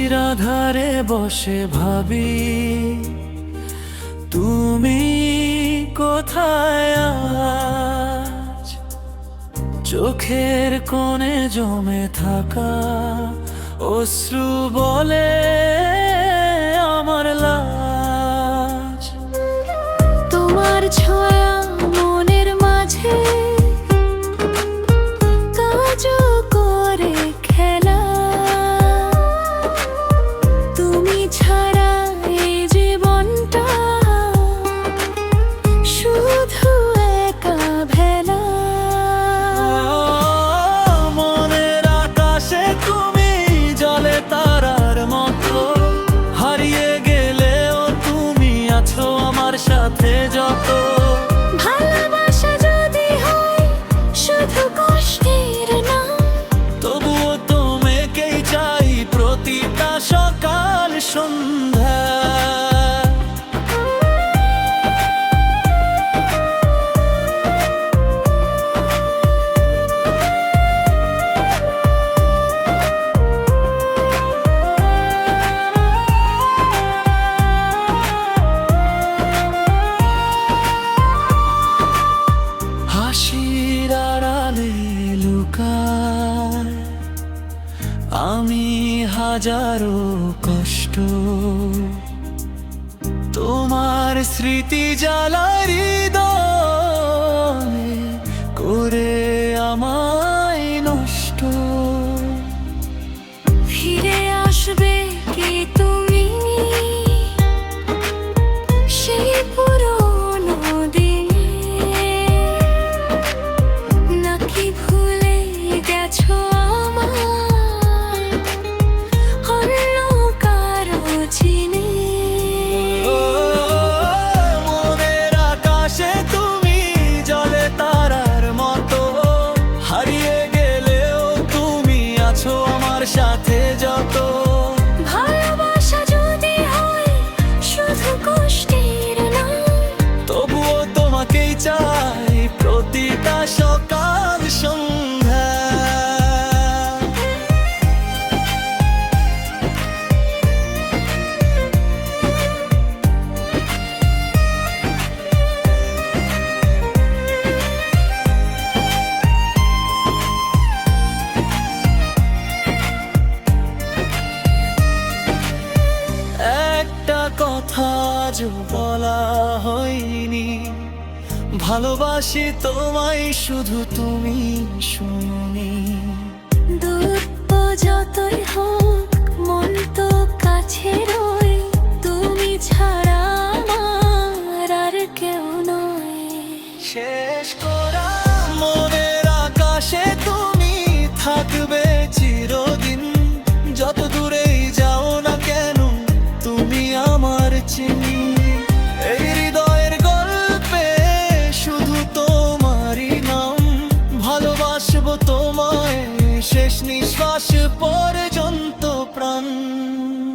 নদীর আধারে বসে ভাবি তুমি কোথায় আজ। চোখের কোণে জমে থাকা অশ্রু বলে আমার লাজ। তোমার ছায়া মনের মাঝে কাজও করে খেলা। তুমি ছাড়া এই জীবনটা শুধু একা ভেলা। মনের আকাশে তুমি জলে তারার মতো, হারিয়ে গেলেও তুমি আছো আমার সাথে যত। ভালোবাসা যদি হয় শুধু কষ্টের না, তবুও তোমাকেই চাই প্রতিটা সকাল সন্ধ্যা। হাসির আড়ালে লুকায় আমি হাজারো কষ্ট, তোমার স্মৃতি জ্বালায় হৃদয়ে করে আমায় নষ্ট। ফিরে আসবে কি তুমি সেই পুরনো দিনে, নাকি ভুলে গেছো আমার অন্য কারো চিনে? মনের আকাশে তুমি জলে তারার মতো, হারিয়ে গেলেও তুমি আছো আমার সাথে যত। ভালোবাসা যদি হয় শুধু কষ্টের না, তবুও তোমাকেই চাই প্রতিটা সকাল সন্ধ্যা। একটা কথা আজ বলা হয়নি, ভালোবাসি তোমায় শুধু তুমি শুনি। দূরত্ব যতই হোক মন তো কাছে রই, তুমি ছাড়া আমার আর কেউ নয়। শেষ করা মনের আকাশে তুমি থাকবে চিরদিন, যত দূরেই যাও না কেন তুমি আমার চিনি। এই হৃদয়ের গল্পে শুধু তোমারই নাম, ভালোবাসবো তোমায় শেষ নিঃশ্বাস পরে।